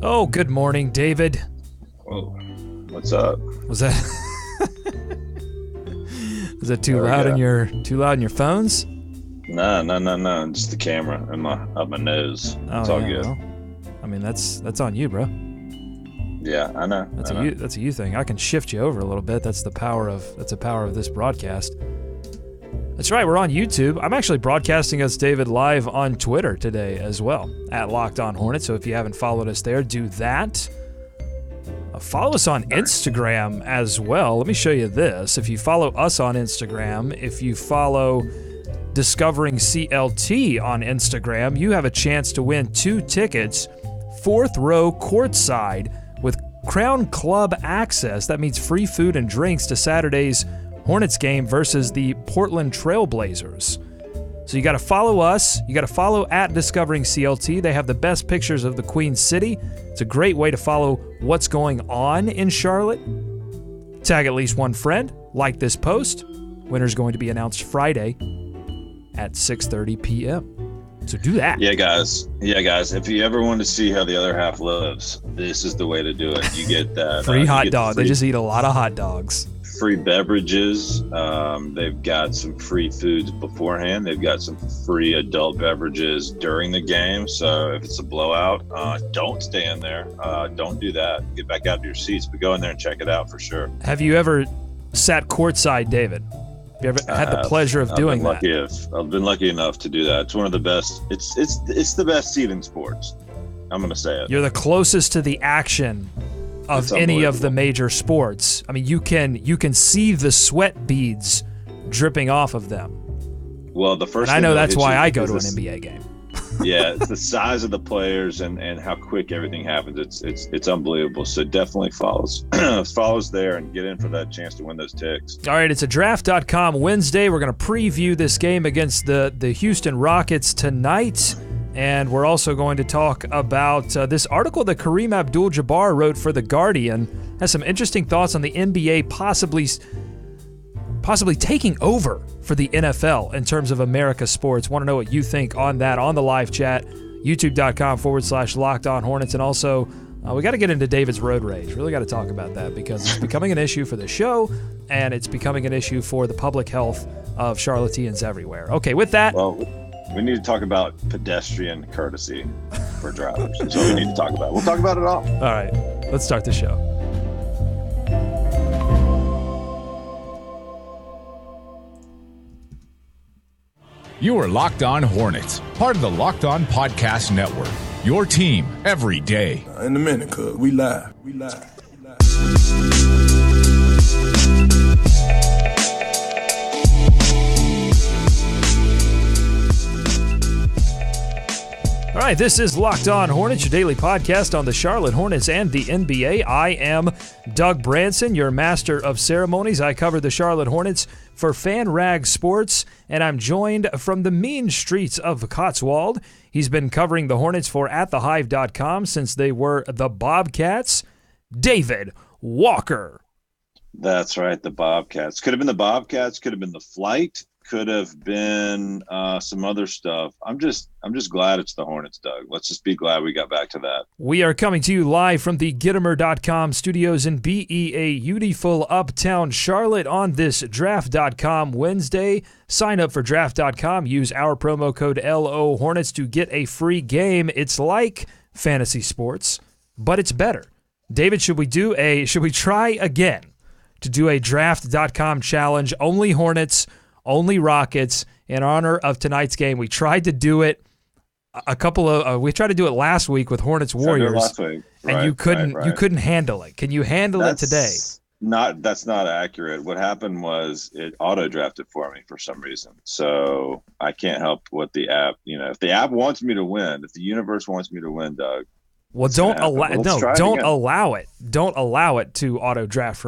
Oh, good morning, David. Whoa, what's up? Was that was that too loud in your phones? No. Just the camera and up my nose. It's all good. Well, I mean, that's on you, bro. Yeah, I know. That's a you thing. I can shift you over a little bit. That's the power of this broadcast. That's right, we're on YouTube. I'm actually broadcasting us, David, live on Twitter today as well, at Locked On Hornets. So if you haven't followed us there, do that. Follow us on Instagram as well. Let me show you this. If you follow us on Instagram, if you follow Discovering CLT on Instagram, you have a chance to win 2 tickets, 4th row courtside with Crown Club access. That means free food and drinks to Saturday's Hornets game versus the Portland Trail Blazers. So you got to follow us. You got to follow at Discovering CLT. They have the best pictures of the Queen City. It's a great way to follow what's going on in Charlotte. Tag at least one friend. Like this post. Winner's going to be announced Friday at 6:30 p.m. So do that. Yeah, guys. If you ever want to see how the other half lives, this is the way to do it. You get that free hot dog. They just eat a lot of hot dogs. Free beverages. They've got some free foods beforehand. They've got some free adult beverages during the game. So if it's a blowout, don't stay in there. Don't do that. Get back out to your seats, but go in there and check it out for sure. Have you ever sat courtside, David? Have you ever had the pleasure of doing that? I've been lucky enough to do that. It's one of the best. It's the best seat in sports. I'm going to say it. You're the closest to the action of any of the major sports. I mean, you can see the sweat beads dripping off of them. Well, the first. And I know that's why I go to an NBA game. Yeah, it's the size of the players and how quick everything happens. It's unbelievable. So definitely follows there and get in for that chance to win those ticks. All right, it's a draft.com Wednesday. We're going to preview this game against the Houston Rockets tonight. And we're also going to talk about this article that Kareem Abdul-Jabbar wrote for The Guardian. Has some interesting thoughts on the NBA possibly taking over for the NFL in terms of America sports. Want to know what you think on that on the live chat, youtube.com/Locked On Hornets. And also, we got to get into David's road rage. Really got to talk about that because it's becoming an issue for the show and it's becoming an issue for the public health of Charlotteans everywhere. Okay, with that. Well, we need to talk about pedestrian courtesy for drivers. That's what we need to talk about. We'll talk about it all. All right, let's start the show. You are Locked On Hornets, part of the Locked On Podcast Network. Your team every day. In a minute, cuz we live. All right, this is Locked On Hornets, your daily podcast on the Charlotte Hornets and the NBA. I am Doug Branson, your master of ceremonies. I cover the Charlotte Hornets for FanRag Sports, and I'm joined from the mean streets of Cotswold. He's been covering the Hornets for AtTheHive.com since they were the Bobcats, David Walker. That's right, the Bobcats. Could have been the Bobcats, could have been the Flight, could have been some other stuff. I'm just glad it's the Hornets, Doug. Let's just be glad we got back to that. We are coming to you live from the Gittimer.com studios in beautiful uptown Charlotte on this Draft.com Wednesday. Sign up for Draft.com. Use our promo code LO Hornets to get a free game. It's like fantasy sports, but it's better. David, should we try again to do a Draft.com challenge? Only Hornets, only Rockets, in honor of tonight's game. We tried to do it we tried to do it last week with Hornets Warriors, and you couldn't handle it. Can you handle it today? That's not accurate. What happened was it auto drafted for me for some reason. So I can't help what the app, if the app wants me to win, if the universe wants me to win, Doug. Well, don't allow it. Don't allow it to auto draft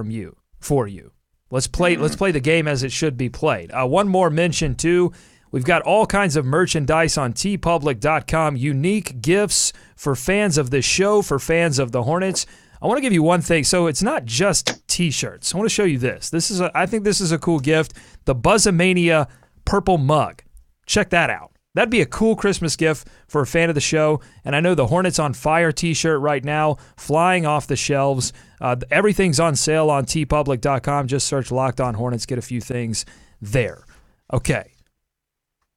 for you. Let's play the game as it should be played. One more mention, too. We've got all kinds of merchandise on tpublic.com, unique gifts for fans of this show, for fans of the Hornets. I want to give you one thing. So it's not just T-shirts. I want to show you this. I think this is a cool gift. The Buzzamania purple mug. Check that out. That'd be a cool Christmas gift for a fan of the show. And I know the Hornets on Fire t-shirt right now, flying off the shelves. Everything's on sale on tpublic.com. Just search Locked On Hornets, get a few things there. Okay.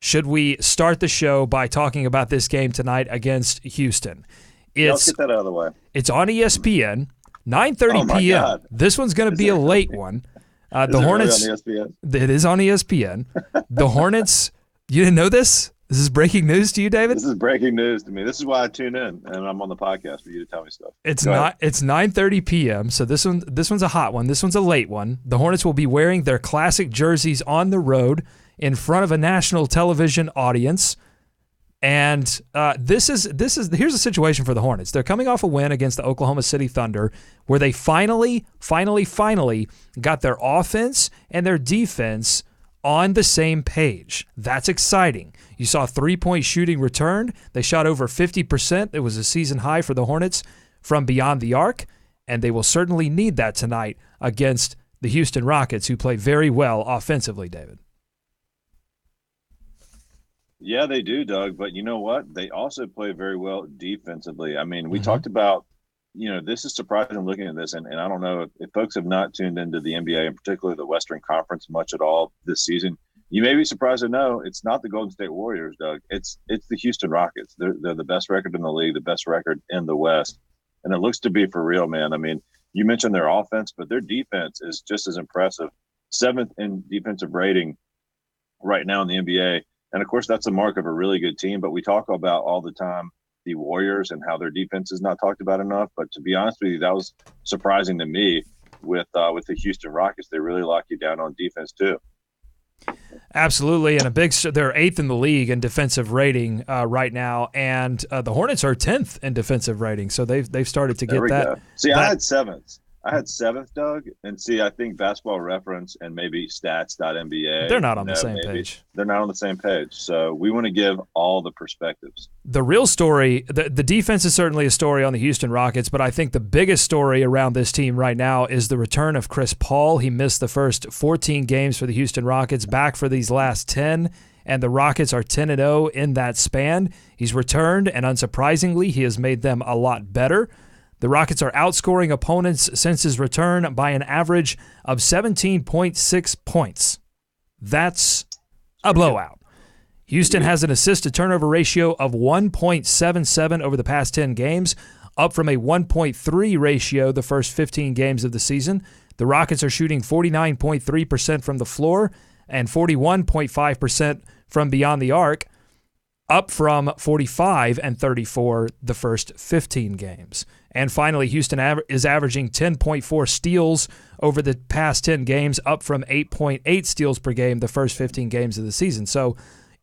Should we start the show by talking about this game tonight against Houston? Let's get that out of the way. It's on ESPN, 9:30 p.m. God. This one's going to be a late one. The Hornets. Really on ESPN? It is on ESPN. The Hornets. You didn't know this? This is breaking news to you, David? This is breaking news to me. This is why I tune in, and I'm on the podcast for you to tell me stuff. It's 9:30 p.m. So this one's a hot one. This one's a late one. The Hornets will be wearing their classic jerseys on the road in front of a national television audience. And here's the situation for the Hornets. They're coming off a win against the Oklahoma City Thunder, where they finally got their offense and their defense on the same page. That's exciting. You saw 3-point shooting returned. They shot over 50%. It was a season high for the Hornets from beyond the arc, and they will certainly need that tonight against the Houston Rockets, who play very well offensively, David. Yeah, they do, Doug. But you know what? They also play very well defensively. I mean, we talked about, this is surprising looking at this, and I don't know if folks have not tuned into the NBA, and particularly the Western Conference, much at all this season. You may be surprised to know it's not the Golden State Warriors, Doug. It's the Houston Rockets. They're the best record in the league, the best record in the West, and it looks to be for real, man. I mean, you mentioned their offense, but their defense is just as impressive. 7th in defensive rating right now in the NBA. And, of course, that's a mark of a really good team. But we talk about all the time the Warriors and how their defense is not talked about enough. But to be honest with you, that was surprising to me with the Houston Rockets. They really lock you down on defense too. Absolutely, and they're 8th in the league in defensive rating right now, and the Hornets are 10th in defensive rating. So they've started to get that. Go. See, I had 7th. I had 7th, Doug, and see, I think Basketball Reference and maybe Stats.NBA. They're not on the same page. They're not on the same page. So we want to give all the perspectives. The real story, the defense is certainly a story on the Houston Rockets, but I think the biggest story around this team right now is the return of Chris Paul. He missed the first 14 games for the Houston Rockets, back for these last 10, and the Rockets are 10-0 in that span. He's returned, and unsurprisingly, he has made them a lot better. The Rockets are outscoring opponents since his return by an average of 17.6 points. That's a blowout. Houston has an assist-to-turnover ratio of 1.77 over the past 10 games, up from a 1.3 ratio the first 15 games of the season. The Rockets are shooting 49.3% from the floor and 41.5% from beyond the arc, up from 45 and 34 the first 15 games. And finally, Houston is averaging 10.4 steals over the past 10 games, up from 8.8 steals per game the first 15 games of the season. So,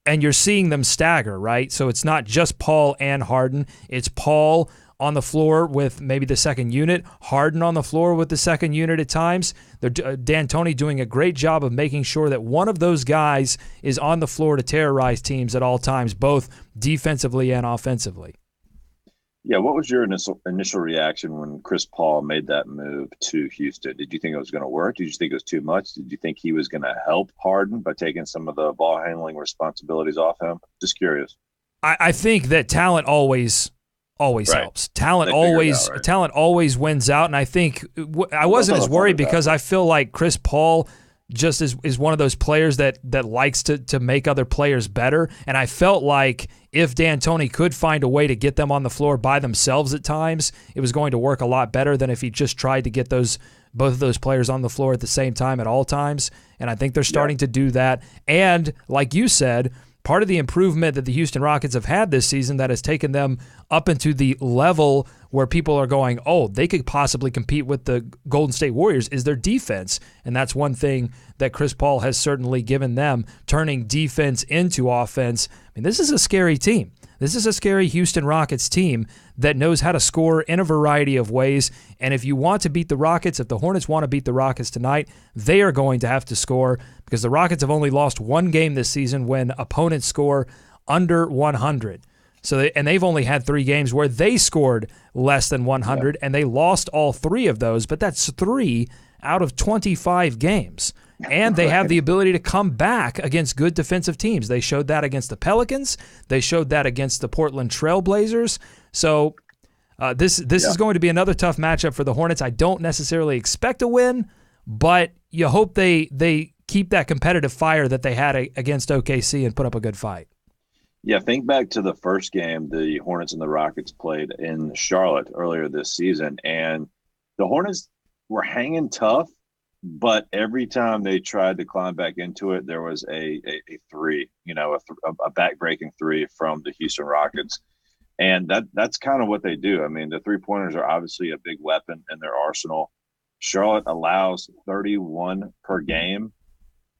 and you're seeing them stagger, right? So it's not just Paul and Harden. It's Paul on the floor with maybe the second unit, Harden on the floor with the second unit at times. D'Antoni doing a great job of making sure that one of those guys is on the floor to terrorize teams at all times, both defensively and offensively. Yeah, what was your initial reaction when Chris Paul made that move to Houston? Did you think it was going to work? Did you think it was too much? Did you think he was going to help Harden by taking some of the ball handling responsibilities off him? Just curious. I think that talent always helps. Talent always wins out, and I think I wasn't as worried because I feel like Chris Paul just is one of those players that likes to make other players better, and I felt like if D'Antoni could find a way to get them on the floor by themselves at times, it was going to work a lot better than if he just tried to get both of those players on the floor at the same time at all times, and I think they're starting to do that. And like you said, part of the improvement that the Houston Rockets have had this season that has taken them up into the level where people are going, oh, they could possibly compete with the Golden State Warriors, is their defense. And that's one thing that Chris Paul has certainly given them, turning defense into offense. I mean, this is a scary team. This is a scary Houston Rockets team that knows how to score in a variety of ways. And if you want to beat the Rockets, if the Hornets want to beat the Rockets tonight, they are going to have to score, because the Rockets have only lost one game this season when opponents score under 100. They've only had 3 games where they scored less than 100, and they lost all 3 of those, but that's 3 out of 25 games. and they have the ability to come back against good defensive teams. They showed that against the Pelicans. They showed that against the Portland Trail Blazers. So this is going to be another tough matchup for the Hornets. I don't necessarily expect a win, but you hope they keep that competitive fire that they had against OKC and put up a good fight. Yeah, think back to the first game the Hornets and the Rockets played in Charlotte earlier this season, and the Hornets were hanging tough, but every time they tried to climb back into it, there was a three, a back-breaking three from the Houston Rockets. And that's kind of what they do. I mean, the three-pointers are obviously a big weapon in their arsenal. Charlotte allows 31 per game.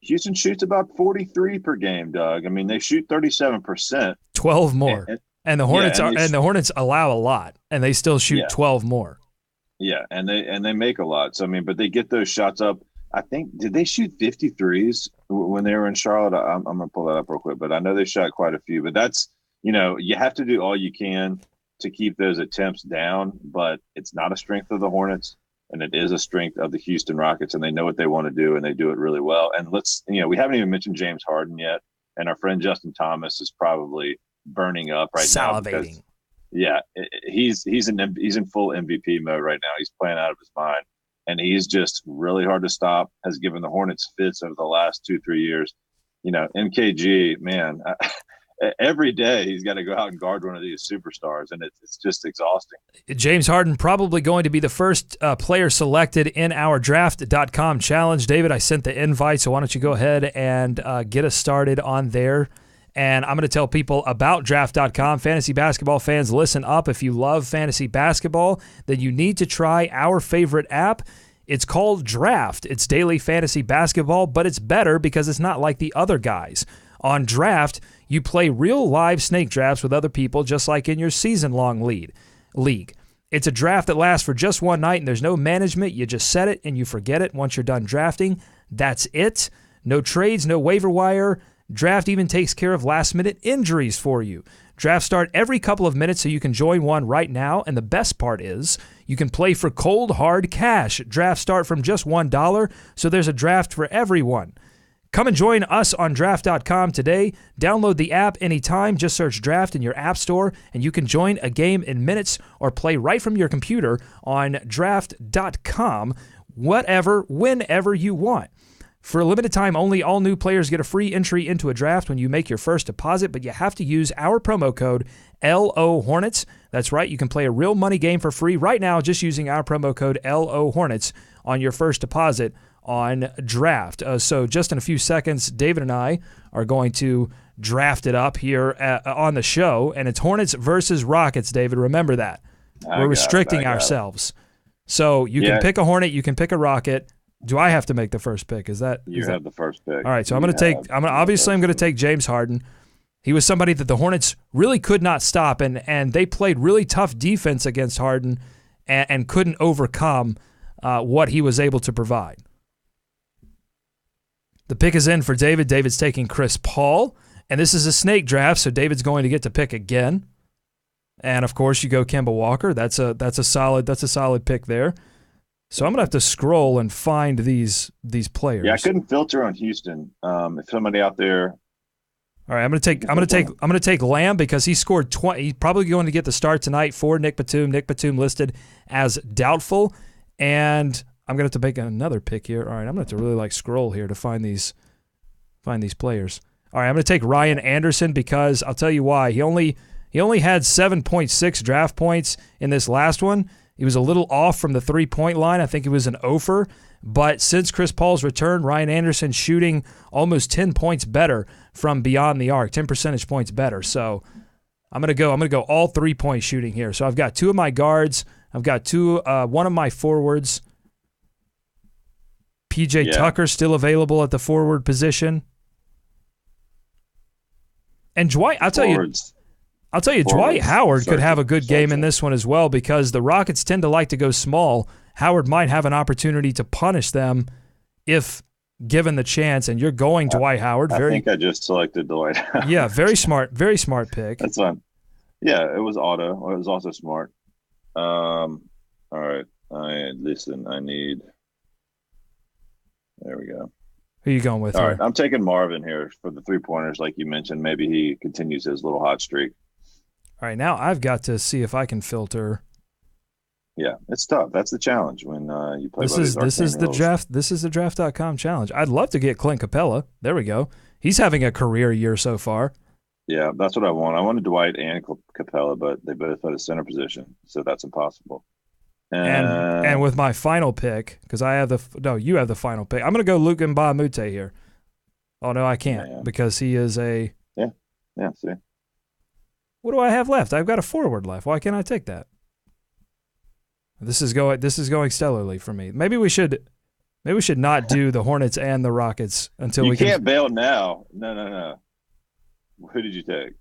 Houston shoots about 43 per game, Doug. I mean, they shoot 37%. 12 more. And the Hornets the Hornets allow a lot, and they still shoot 12 more. Yeah, and they make a lot. So I mean, but they get those shots up. I think did they shoot 53s when they were in Charlotte? I'm gonna pull that up real quick, but I know they shot quite a few. But that's you have to do all you can to keep those attempts down. But it's not a strength of the Hornets, and it is a strength of the Houston Rockets, and they know what they want to do, and they do it really well. And we haven't even mentioned James Harden yet, and our friend Justin Thomas is probably burning up right now. Salivating. Yeah, he's in full MVP mode right now. He's playing out of his mind, and he's just really hard to stop. Has given the Hornets fits over the last 2-3 years. MKG, man, every day he's got to go out and guard one of these superstars, and it's just exhausting. James Harden probably going to be the first player selected in our draft.com challenge. David, I sent the invite, so why don't you go ahead and get us started on there. And I'm going to tell people about draft.com. Fantasy basketball fans, listen up. If you love fantasy basketball, then you need to try our favorite app. It's called Draft. It's daily fantasy basketball, but it's better because it's not like the other guys. On Draft, you play real live snake drafts with other people, just like in your season-long league. It's a draft that lasts for just one night, and there's no management. You just set it, and you forget it once you're done drafting. That's it. No trades, no waiver wire. Draft even takes care of last-minute injuries for you. Drafts start every couple of minutes, so you can join one right now. And the best part is you can play for cold, hard cash. Drafts start from just $1, so there's a draft for everyone. Come and join us on Draft.com today. Download the app anytime. Just search Draft in your app store, and you can join a game in minutes or play right from your computer on Draft.com, whatever, whenever you want. For a limited time only, all new players get a free entry into a draft when you make your first deposit, but you have to use our promo code LO Hornets. That's right, you can play a real money game for free right now just using our promo code LO Hornets on your first deposit on Draft. So just in a few seconds, David and I are going to draft it up here on the show, and it's Hornets versus Rockets, David. Remember that. We're restricting ourselves. So you can pick a Hornet, you can pick a Rocket. Do I have to make the first pick? Is that you have the first pick? All right, so I'm going to take James Harden. He was somebody that the Hornets really could not stop, and they played really tough defense against Harden and couldn't overcome what he was able to provide. The pick is in for David. David's taking Chris Paul, and this is a snake draft, so David's going to get to pick again. And of course, you go Kemba Walker. That's a solid pick there. So I'm gonna have to scroll and find these players. Yeah, I couldn't filter on Houston. If somebody out there. All right, I'm gonna take Lamb because he scored 20. He's probably going to get the start tonight for Nick Batum. Nick Batum listed as doubtful, and I'm gonna have to make another pick here. All right, I'm gonna have to really scroll here to find these players. All right, I'm gonna take Ryan Anderson because I'll tell you why. He only had 7.6 draft points in this last one. He was a little off from the three-point line. I think he was an offer. But since Chris Paul's return, Ryan Anderson shooting almost 10 points better from beyond the arc, 10 percentage points better. So I'm gonna go all three-point shooting here. So I've got two of my guards. I've got one of my forwards. PJ Tucker still available at the forward position. And Dwight, I'll tell you, Dwight Howard could have a good game in this one as well because the Rockets tend to like to go small. Howard might have an opportunity to punish them if given the chance, and you're going Dwight Howard. I think I just selected Dwight. Yeah, very smart pick. That's fine. Yeah, it was auto. It was also smart. All right. I need. There we go. Who are you going with All here? right, I'm taking Marvin here for the 3-pointers, like you mentioned. Maybe he continues his little hot streak. All right, now I've got to see if I can filter. Yeah, it's tough. That's the challenge when you play. This is the draft. This is the draft.com challenge. I'd love to get Clint Capella. There we go. He's having a career year so far. Yeah, that's what I want. I wanted Dwight and Capella, but they both had a center position, so that's impossible. And with my final pick, because you have the final pick. I'm going to go Luke Mbah-a-Moute here. Oh no, I can't because he is a. Yeah. See. What do I have left? I've got a forward left. Why can't I take that? This is going stellarly for me. Maybe we should not do the Hornets and the Rockets until you can't bail now. No. Who did you take?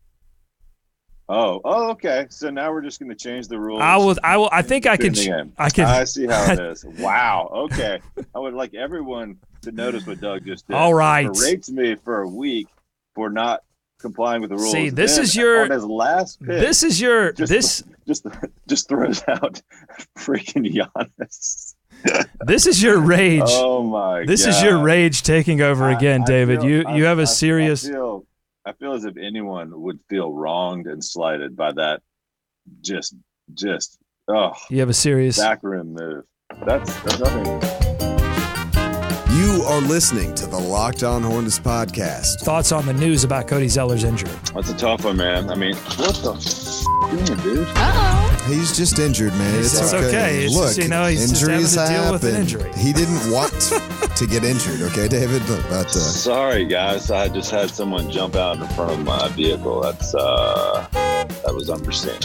Oh, okay. So now we're just going to change the rules. I think I can. I see how it is. Wow. Okay. I would like everyone to notice what Doug just did. All right. He berates me for a week for not complying with the rules. See, this then, is your on his last pick. This is your just throws out freaking Giannis. This is your rage. Oh my God. This is your rage taking over again, David. You have a serious. I feel as if anyone would feel wronged and slighted by that. You have a serious backroom move. That's nothing. You are listening to the Locked On Hornets podcast. Thoughts on the news about Cody Zeller's injury? That's a tough one, man. I mean, what the doing, dude? He's just injured, man. It's okay. Look, he's injuries just having to deal happen. with an injury. He didn't want to get injured, okay, David? But sorry, guys. I just had someone jump out in front of my vehicle. That was unforeseen.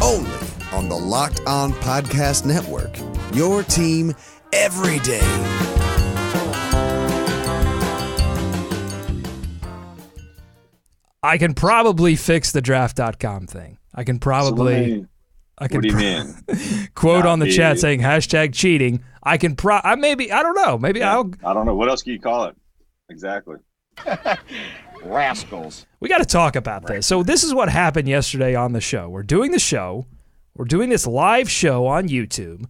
Only on the Locked On Podcast Network. Your team every day. I can probably fix the draft.com thing. I can probably. What do you mean? Quote on the chat saying #cheating. I can maybe I don't know. Maybe I don't know. What else can you call it? Exactly. Rascals. We got to talk about this. So this is what happened yesterday on the show. We're doing the show. We're doing this live show on YouTube,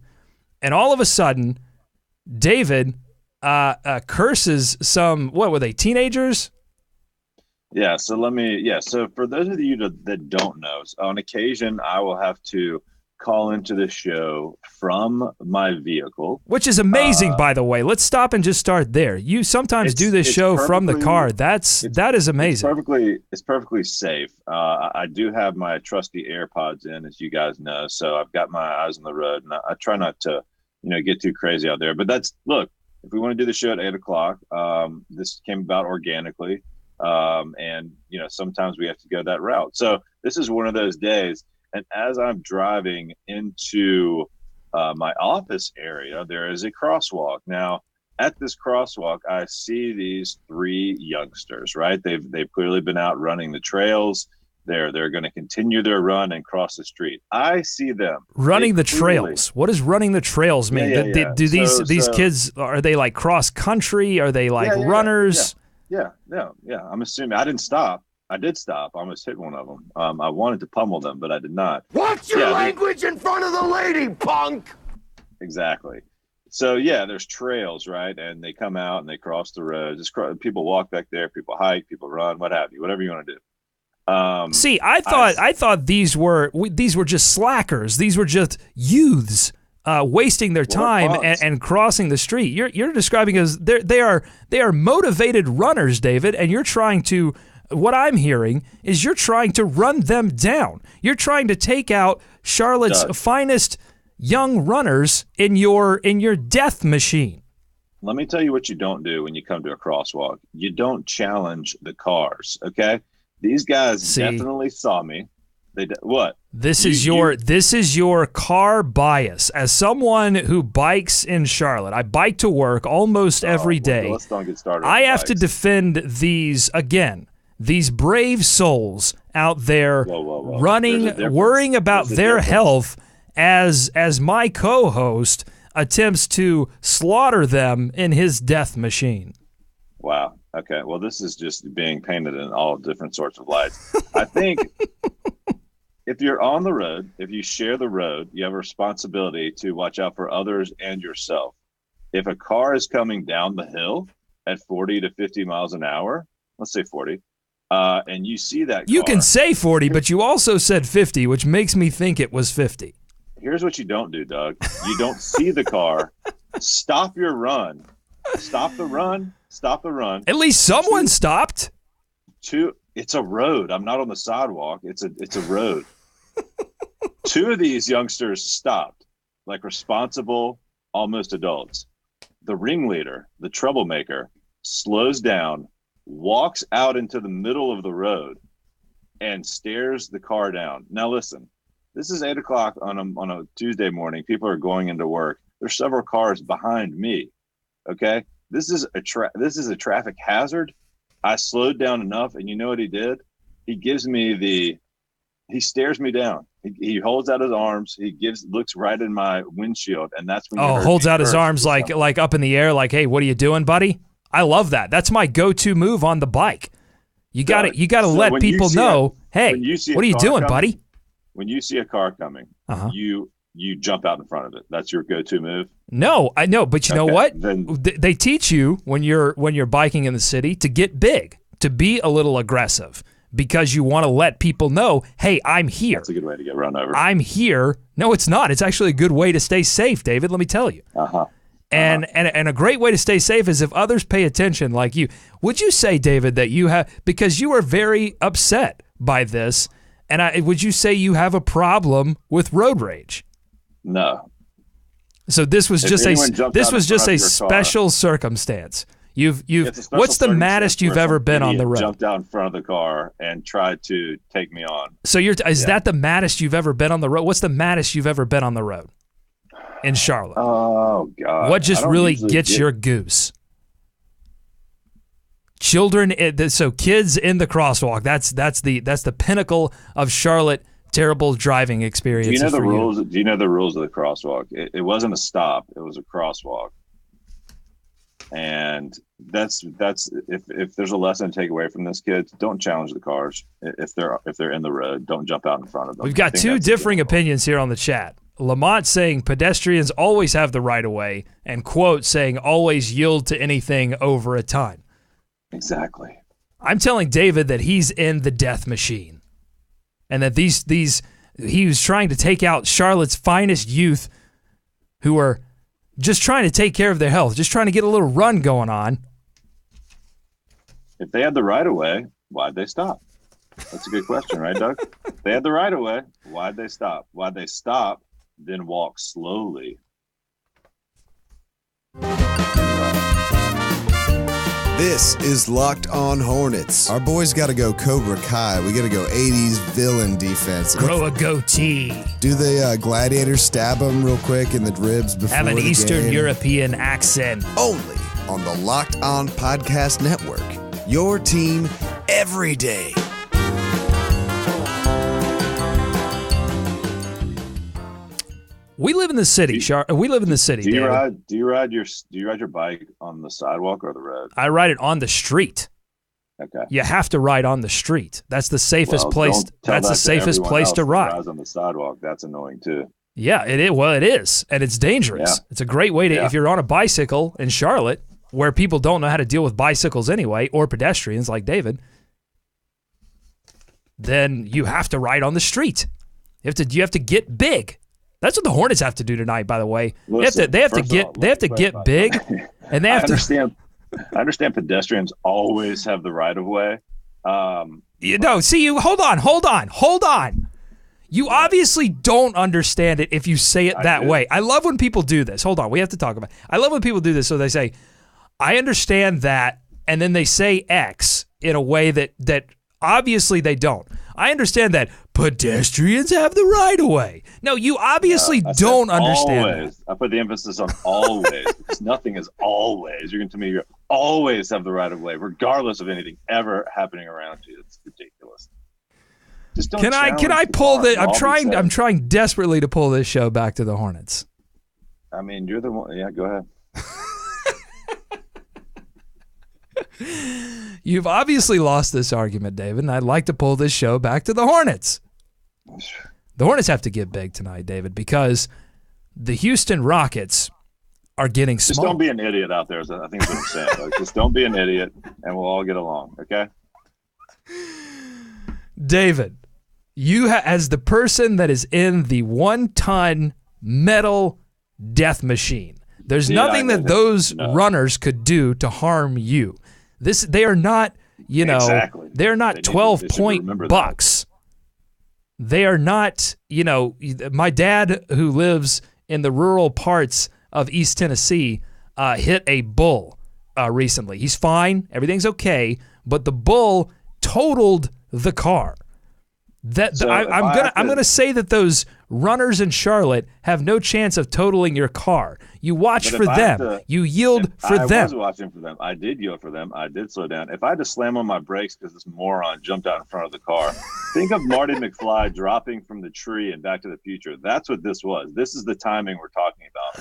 and all of a sudden, David curses some. What were they? Teenagers? Yeah, so so for those of you that don't know, on occasion I will have to call into the show from my vehicle. Which is amazing, by the way. Let's stop and just start there. You sometimes do this show from the car. That is amazing. It's perfectly safe. I do have my trusty AirPods in, as you guys know, so I've got my eyes on the road, and I try not to, get too crazy out there. But look, if we want to do the show at 8:00, this came about organically. And sometimes we have to go that route. So this is one of those days. And as I'm driving into my office area, there is a crosswalk. Now, at this crosswalk, I see these 3 youngsters, right? They've clearly been out running the trails. They're going to continue their run and cross the street. I see them running the trails. What does running the trails mean? Yeah. Do these kids, are they like cross country? Are they like runners? Yeah. I'm assuming I didn't stop. I did stop. I almost hit one of them. I wanted to pummel them, but I did not. Watch your language in front of the lady, punk! Exactly. So, there's trails, right? And they come out and they cross the road. People walk back there. People hike. People run. What have you. Whatever you want to do. See, I thought these were just slackers. These were just youths. Wasting their time and crossing the street. You're describing as they are motivated runners, David, and you're trying to. What I'm hearing is you're trying to run them down. You're trying to take out Charlotte's finest young runners in your death machine. Let me tell you what you don't do when you come to a crosswalk. You don't challenge the cars. Okay, these guys definitely saw me. What? This is your car bias. As someone who bikes in Charlotte, I bike to work almost every day. Well, let's don't get started. I have to defend these brave souls out there running, worrying about their health as my co-host attempts to slaughter them in his death machine. Wow. Okay. Well, this is just being painted in all different sorts of lights. I think if you're on the road, if you share the road, you have a responsibility to watch out for others and yourself. If a car is coming down the hill, at 40 to 50 miles an hour, let's say 40, and you see that You car, can say 40, but you also said 50, which makes me think it was 50. Here's what you don't do, Doug. You don't see the car. Stop your run. Stop the run. Stop the run. At least someone stopped. It's a road. I'm not on the sidewalk. It's a road. 2 of these youngsters stopped, like responsible, almost adults. The ringleader, the troublemaker, slows down, walks out into the middle of the road, and stares the car down. Now listen, this is 8 o'clock on a Tuesday morning. People are going into work. There's several cars behind me. Okay, this is a traffic hazard. I slowed down enough, and you know what he did? He stares me down. He holds out his arms. Looks right in my windshield, and that's when. Holds out his arms like up in the air, like, "Hey, what are you doing, buddy?" I love that. That's my go-to move on the bike. You got to let people know, "Hey, what are you doing, buddy?" When you see a car coming, you jump out in front of it. That's your go-to move. No, I know, but you know what? They teach you when you're biking in the city to get big, to be a little aggressive, because you want to let people know, hey, I'm here. That's a good way to get run over. I'm here. No, it's not. It's actually a good way to stay safe, David. Let me tell you. And a great way to stay safe is if others pay attention like you. Would you say, David, that you have, because you are very upset by this, and would you say you have a problem with road rage? No. So this was just a special circumstance. What's the maddest you've ever been on the road? Jumped out in front of the car and tried to take me on. So is that the maddest you've ever been on the road? What's the maddest you've ever been on the road in Charlotte? Oh God! What just really gets your goose? Children, so kids in the crosswalk. That's the pinnacle of Charlotte. Terrible driving experience. Do you know the rules? Do you know the rules of the crosswalk? It wasn't a stop; it was a crosswalk. And that's if there's a lesson to take away from this, kids, don't challenge the cars if they're in the road. Don't jump out in front of them. We've got 2 differing opinions here on the chat. Lamont saying pedestrians always have the right of way, and quote saying always yield to anything over a time. Exactly. I'm telling David that he's in the death machine, and that he was trying to take out Charlotte's finest youth who are just trying to take care of their health, just trying to get a little run going on. If they had the right of way, why'd they stop? That's a good question, right, Doug? If they had the right of way, why'd they stop? Why'd they stop, then walk slowly? This is Locked On Hornets. Our boys got to go Cobra Kai. We got to go 80s villain defense. Grow a goatee. Do the gladiators stab them real quick in the ribs before Have an the Eastern game? European accent. Only on the Locked On Podcast Network. Your team every day. We live in the city. We live in the city. Do you ride your bike on the sidewalk or the road? I ride it on the street. Okay. You have to ride on the street. That's the safest place. That's the safest place to ride. On the sidewalk, that's annoying too. Yeah, it is. Well, it is, and it's dangerous. Yeah. It's a great way to if you're on a bicycle in Charlotte, where people don't know how to deal with bicycles anyway, or pedestrians like David. Then you have to ride on the street. You have to get big. That's what the Hornets have to do tonight, by the way. Listen, they have to get big, and they have I understand pedestrians always have the right of way. Hold on. You obviously don't understand it if you say it that way. I love when people do this. Hold on, we have to talk about it. I love when people do this. So they say, I understand that, and then they say X in a way that obviously they don't. I understand that pedestrians have the right of way. No, you obviously don't understand always. That. I put the emphasis on always because nothing is always. You're going to tell me you always have the right of way, regardless of anything ever happening around you. It's ridiculous. Just don't. Can I pull the? I'm trying desperately to pull this show back to the Hornets. I mean, you're the one. Yeah, go ahead. You've obviously lost this argument, David, and I'd like to pull this show back to the Hornets. The Hornets have to get big tonight, David, because the Houston Rockets are getting Just small. don't be an idiot out there. I think that's what I'm saying. Like, just don't be an idiot, and we'll all get along. Okay. David, you as the person that is in the 1-ton metal death machine, there's nothing that those runners could do to harm you. They are not, Exactly. they're not 12-point bucks. They are not, my dad who lives in the rural parts of East Tennessee hit a bull recently. He's fine. Everything's okay. But the bull totaled the car. I'm gonna say that those runners in Charlotte have no chance of totaling your car. You watch for them. You yield for them. I was watching for them. I did yield for them. I did slow down. If I had to slam on my brakes because this moron jumped out in front of the car, think of Marty McFly dropping from the tree in Back to the Future. That's what this was. This is the timing we're talking about.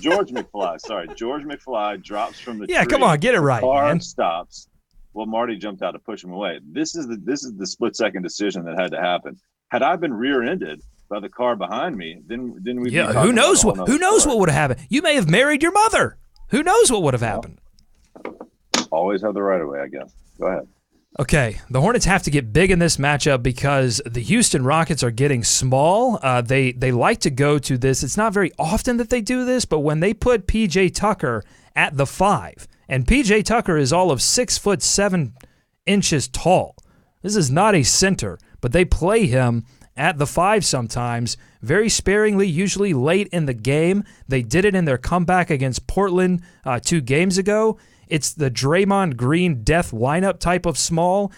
George McFly drops from the tree. Yeah, come on, get it right, car man. Stops. Well, Marty jumped out to push him away. This is the split-second decision that had to happen. Had I been rear-ended by the car behind me, then we. Yeah, who knows what would have happened? You may have married your mother. Who knows what would have happened? Always have the right of way, I guess. Go ahead. Okay, the Hornets have to get big in this matchup because the Houston Rockets are getting small. They like to go to this. It's not very often that they do this, but when they put P.J. Tucker at the 5, and P.J. Tucker is all of 6'7" tall. This is not a center, but they play him at the 5 sometimes, very sparingly, usually late in the game. They did it in their comeback against Portland 2 games ago. It's the Draymond Green death lineup type of small,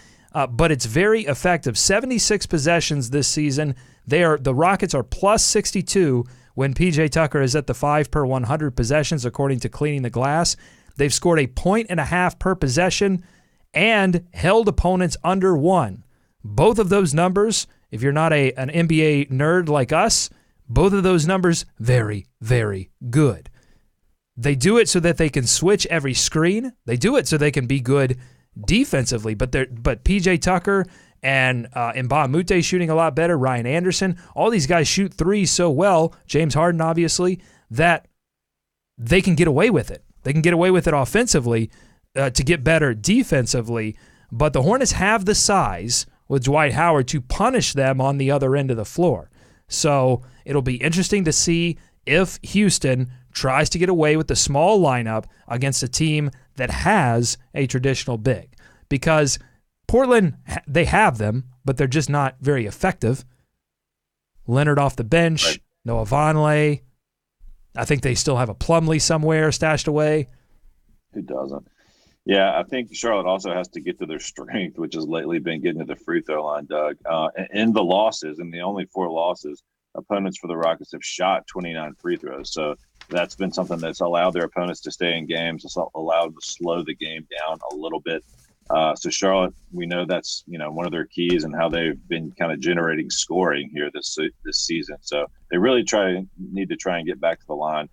but it's very effective. 76 possessions this season. The Rockets are plus 62 when P.J. Tucker is at the 5 per 100 possessions, according to Cleaning the Glass. They've scored 1.5 points per possession and held opponents under 1. Both of those numbers, if you're not an NBA nerd like us, both of those numbers, very, very good. They do it so that they can switch every screen. They do it so they can be good defensively. But P.J. Tucker and Mbah Moute shooting a lot better, Ryan Anderson, all these guys shoot threes so well, James Harden obviously, that they can get away with it. They can get away with it offensively to get better defensively, but the Hornets have the size with Dwight Howard to punish them on the other end of the floor. So it'll be interesting to see if Houston tries to get away with the small lineup against a team that has a traditional big. Because Portland, they have them, but they're just not very effective. Leonard off the bench, right. Noah Vonleh. I think they still have a Plumlee somewhere stashed away. Who doesn't? Yeah, I think Charlotte also has to get to their strength, which has lately been getting to the free throw line, Doug. In the losses, in the only 4 losses, opponents for the Rockets have shot 29 free throws. So that's been something that's allowed their opponents to stay in games. It's allowed them to slow the game down a little bit. So Charlotte, we know that's one of their keys and how they've been kind of generating scoring here this season. So they really need to try and get back to the line,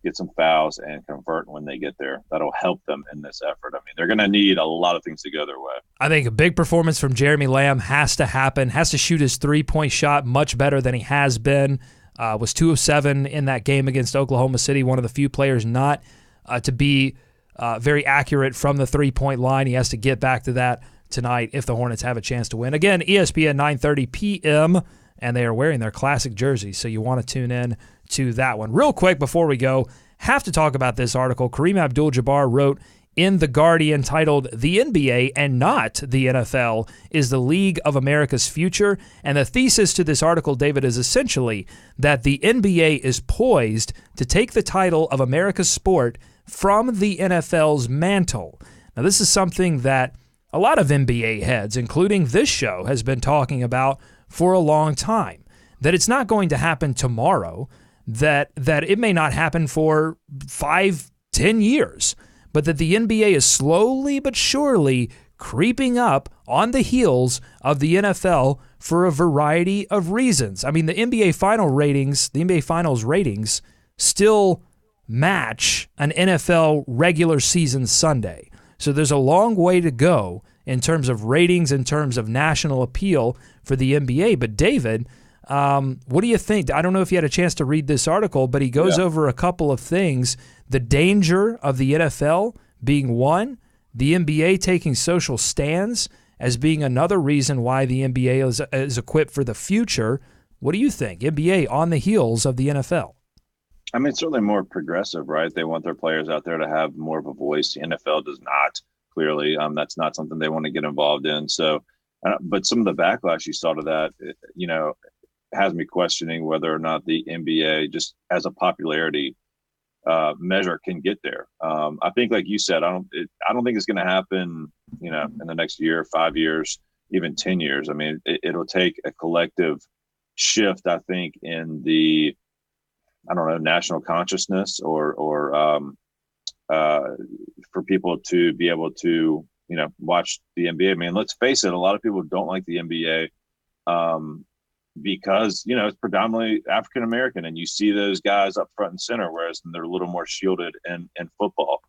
get some fouls, and convert when they get there. That'll help them in this effort. I mean, they're going to need a lot of things to go their way. I think a big performance from Jeremy Lamb has to happen, has to shoot his 3-point shot much better than he has been. Was 2 of 7 in that game against Oklahoma City, one of the few players not to be very accurate from the 3-point line. He has to get back to that tonight if the Hornets have a chance to win. Again, ESPN 9:30 p.m., and they are wearing their classic jerseys, so you want to tune in to that one. Real quick before we go, have to talk about this article. Kareem Abdul-Jabbar wrote in The Guardian titled, "The NBA and not the NFL is the League of America's future." And the thesis to this article, David, is essentially that the NBA is poised to take the title of America's sport from the NFL's mantle. Now, this is something that a lot of NBA heads, including this show, has been talking about for a long time, that it's not going to happen tomorrow, that it may not happen for 5-10 years, but that the NBA is slowly but surely creeping up on the heels of the NFL for a variety of reasons. I mean, the NBA Finals ratings still match an NFL regular season Sunday. So there's a long way to go in terms of ratings, in terms of national appeal for the NBA. But David, What do you think? I don't know if you had a chance to read this article, but he goes over a couple of things. The danger of the NFL being one, the NBA taking social stands as being another reason why the NBA is equipped for the future. What do you think? NBA on the heels of the NFL. I mean, it's certainly more progressive, right? They want their players out there to have more of a voice. The NFL does not, clearly. That's not something they want to get involved in. So, but some of the backlash you saw to that, has me questioning whether or not the NBA, just as a popularity measure, can get there. I think, like you said, I don't think it's going to happen, in the next year, 5 years, even 10 years. I mean, it'll take a collective shift, I think, in the, national consciousness or for people to be able to, watch the NBA. I mean, let's face it, a lot of people don't like the NBA because, it's predominantly African-American, and you see those guys up front and center, whereas they're a little more shielded in football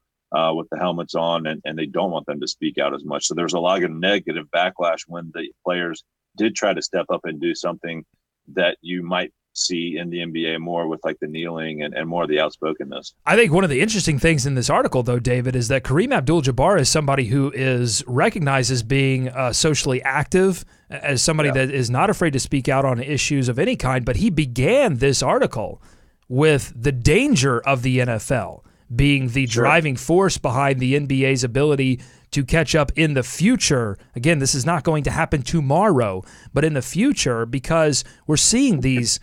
with the helmets on, and they don't want them to speak out as much. So there's a lot of negative backlash when the players did try to step up and do something that you might see in the NBA more with like the kneeling and more of the outspokenness. I think one of the interesting things in this article, though, David, is that Kareem Abdul-Jabbar is somebody who is recognized as being socially active, as somebody that is not afraid to speak out on issues of any kind, but he began this article with the danger of the NFL being the driving force behind the NBA's ability to catch up in the future. Again, this is not going to happen tomorrow, but in the future, because we're seeing these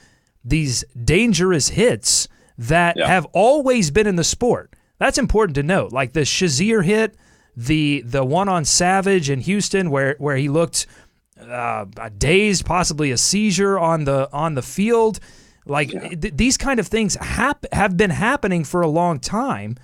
dangerous hits that have always been in the sport. That's important to note. Like the Shazier hit, the one on Savage in Houston where he looked dazed, possibly a seizure on the field. Like these kind of things have been happening for a long time.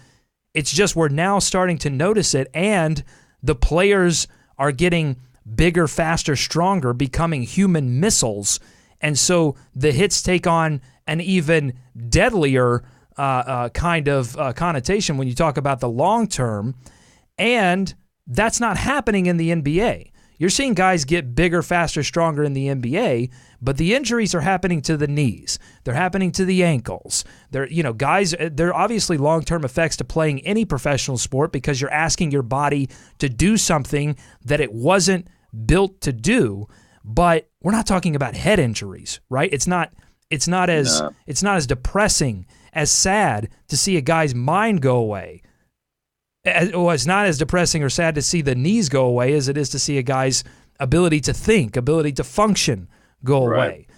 It's just we're now starting to notice it, and the players are getting bigger, faster, stronger, becoming human missiles. And so the hits take on an even deadlier kind of connotation when you talk about the long term. And that's not happening in the NBA. You're seeing guys get bigger, faster, stronger in the NBA, but the injuries are happening to the knees. They're happening to the ankles. There are obviously long-term effects to playing any professional sport because you're asking your body to do something that it wasn't built to do. But we're not talking about head injuries, right? It's not as depressing, as sad to see a guy's mind go away. It's not as depressing or sad to see the knees go away as it is to see a guy's ability to think, ability to function go away.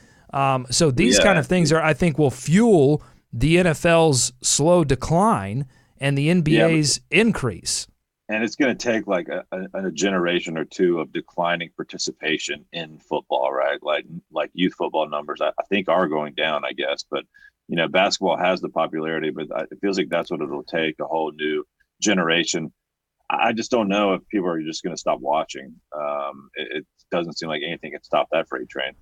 So these kind of things I think will fuel the NFL's slow decline and the NBA's increase. And it's going to take like a generation or two of declining participation in football, right? Like youth football numbers, I think are going down, I guess. But, basketball has the popularity, but it feels like that's what it'll take, a whole new generation. I just don't know if people are just going to stop watching. It doesn't seem like anything can stop that freight train.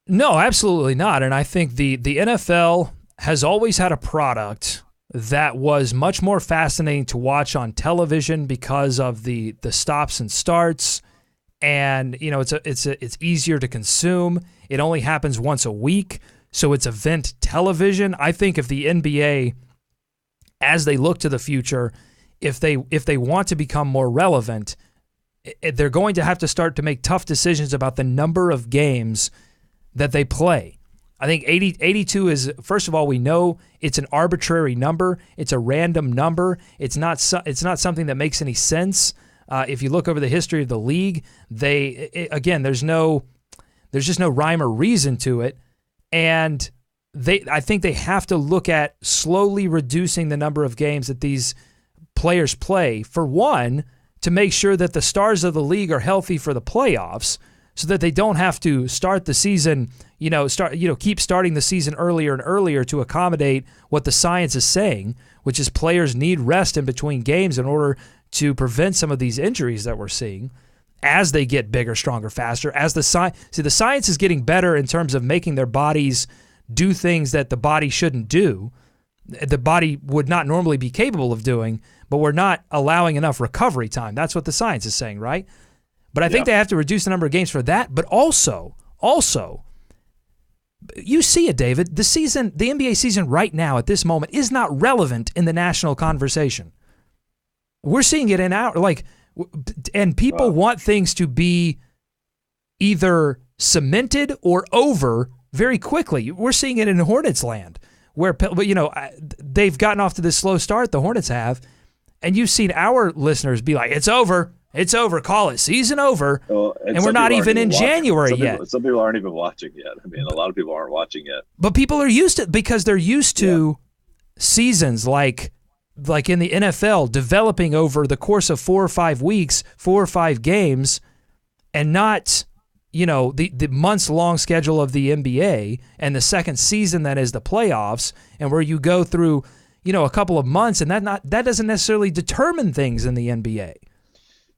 No, absolutely not. And I think the NFL has always had a product that was much more fascinating to watch on television because of the stops and starts, and it's easier to consume. It only happens once a week, so it's event television. I think if the NBA, as they look to the future, if they want to become more relevant, they're going to have to start to make tough decisions about the number of games that they play. I think 82 is, first of all, we know it's an arbitrary number. It's a random number. It's not something that makes any sense. If you look over the history of the league, there's just no rhyme or reason to it. And I think they have to look at slowly reducing the number of games that these players play, for one, to make sure that the stars of the league are healthy for the playoffs, so that they don't have to start the season, keep starting the season earlier and earlier to accommodate what the science is saying, which is players need rest in between games in order to prevent some of these injuries that we're seeing as they get bigger, stronger, faster. As the science is getting better in terms of making their bodies do things that the body shouldn't do, the body would not normally be capable of doing, but we're not allowing enough recovery time. That's what the science is saying, right? But I think they have to reduce the number of games for that, but also you see it, David. The NBA season right now at this moment is not relevant in the national conversation. We're seeing it in and people want things to be either cemented or over very quickly. We're seeing it in Hornets land, where they've gotten off to this slow start. The Hornets have, and you've seen our listeners be like, "It's over, it's over, call it season over," and we're not even in January yet. Some people aren't even watching yet. I mean, a lot of people aren't watching yet. But people are used to because they're used to seasons like in the NFL developing over the course of 4 or 5 weeks, 4 or 5 games, and not the months-long schedule of the NBA and the second season that is the playoffs, and where you go through, a couple of months, and that doesn't necessarily determine things in the NBA.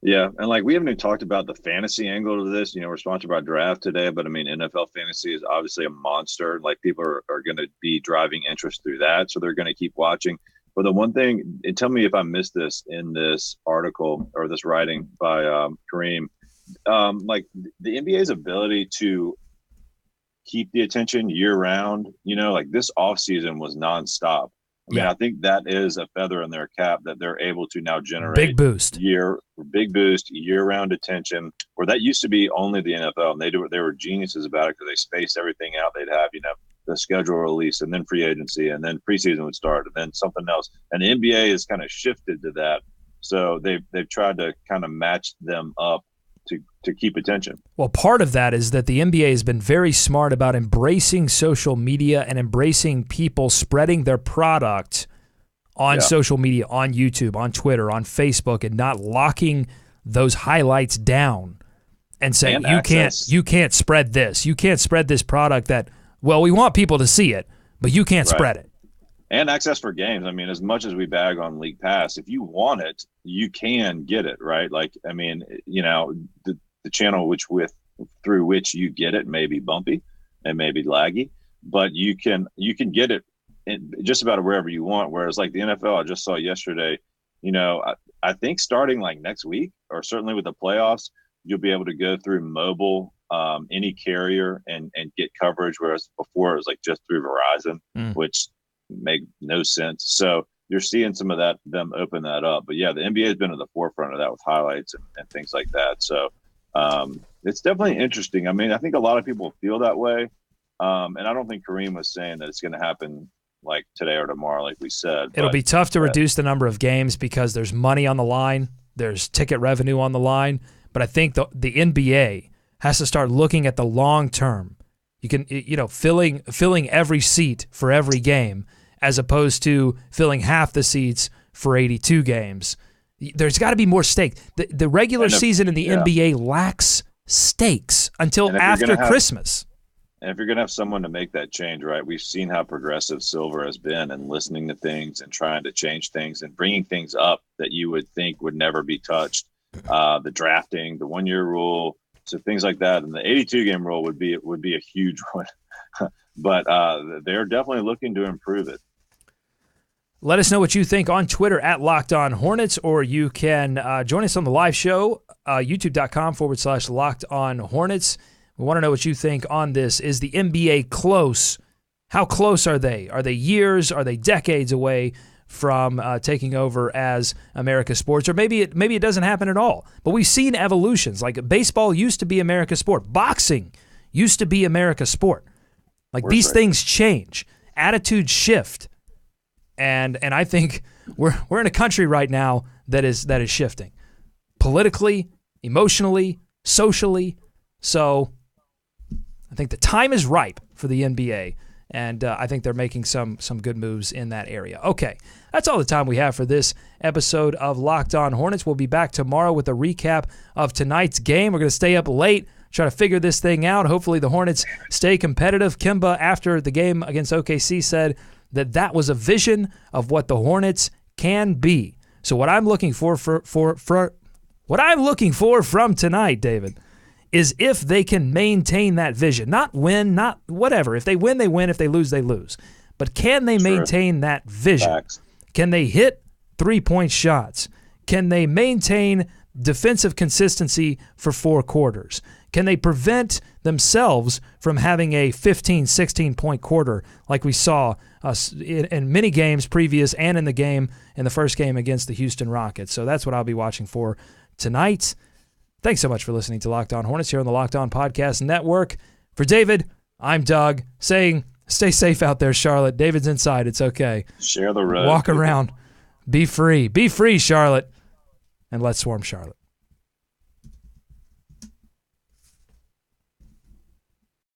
Yeah, and we haven't even talked about the fantasy angle of this. We're sponsored by Draft today, but I mean, NFL fantasy is obviously a monster. People are going to be driving interest through that, so they're going to keep watching. But the one thing, and tell me if I missed this in this article or this writing by Kareem, the NBA's ability to keep the attention year round, this offseason was nonstop. I mean, I think that is a feather in their cap that they're able to now generate big boost year-round attention, where that used to be only the NFL, and they were geniuses about it because they spaced everything out. They'd have the schedule release, and then free agency, and then preseason would start, and then something else. And the NBA has kind of shifted to that, so they've tried to kind of match them up to keep attention. Well, part of that is that the NBA has been very smart about embracing social media and embracing people spreading their product on social media, on YouTube, on Twitter, on Facebook, and not locking those highlights down and saying you can't spread this. You can't spread this product that, well, we want people to see it, but you can't spread it. And access for games. I mean, as much as we bag on League Pass, if you want it, you can get it, right? The channel through which you get it may be bumpy and may be laggy, but you can get it in just about wherever you want. Whereas the NFL, I just saw yesterday, I think starting next week, or certainly with the playoffs, you'll be able to go through mobile, any carrier and get coverage. Whereas before it was just through Verizon, which make no sense. So you're seeing some of that, them open that up. But yeah, the NBA has been at the forefront of that with highlights and things like that. So it's definitely interesting. I mean, I think a lot of people feel that way. And I don't think Kareem was saying that it's going to happen today or tomorrow, like we said. It'll be tough to reduce the number of games because there's money on the line. There's ticket revenue on the line. But I think the NBA has to start looking at the long term. You can, filling every seat for every game as opposed to filling half the seats for 82 games. There's got to be more stake. The regular season in the NBA lacks stakes until after Christmas. And if you're going to have someone to make that change, right, we've seen how progressive Silver has been and listening to things and trying to change things and bringing things up that you would think would never be touched. The drafting, the 1-year rule, so things like that. And the 82-game rule would be a huge one. But they're definitely looking to improve it. Let us know what you think on Twitter at Locked On Hornets, or you can join us on the live show, youtube.com/Locked On Hornets. We want to know what you think on this. Is the NBA close? How close are they? Are they years? Are they decades away from taking over as America's sports? Or maybe it doesn't happen at all. But we've seen evolutions. Baseball used to be America's sport. Boxing used to be America's sport. These things change. Attitudes shift. And I think we're in a country right now that is shifting politically, emotionally, socially. So I think the time is ripe for the NBA, and I think they're making some good moves in that area. Okay, that's all the time we have for this episode of Locked On Hornets. We'll be back tomorrow with a recap of tonight's game. We're going to stay up late, try to figure this thing out. Hopefully the Hornets stay competitive. Kimba, after the game against OKC, said that was a vision of what the Hornets can be. So what I'm looking for from tonight, David, is if they can maintain that vision. Not win, not whatever. If they win, they win. If they lose, they lose. But can they maintain that vision? Facts. Can they hit three-point shots? Can they maintain defensive consistency for 4 quarters? Can they prevent themselves from having a 15, 16-point quarter like we saw in many games previous and in the first game against the Houston Rockets? So that's what I'll be watching for tonight. Thanks so much for listening to Locked On Hornets here on the Locked On Podcast Network. For David, I'm Doug, saying stay safe out there, Charlotte. David's inside. It's okay. Share the road. Walk around. Be free. Be free, Charlotte. And let's swarm Charlotte.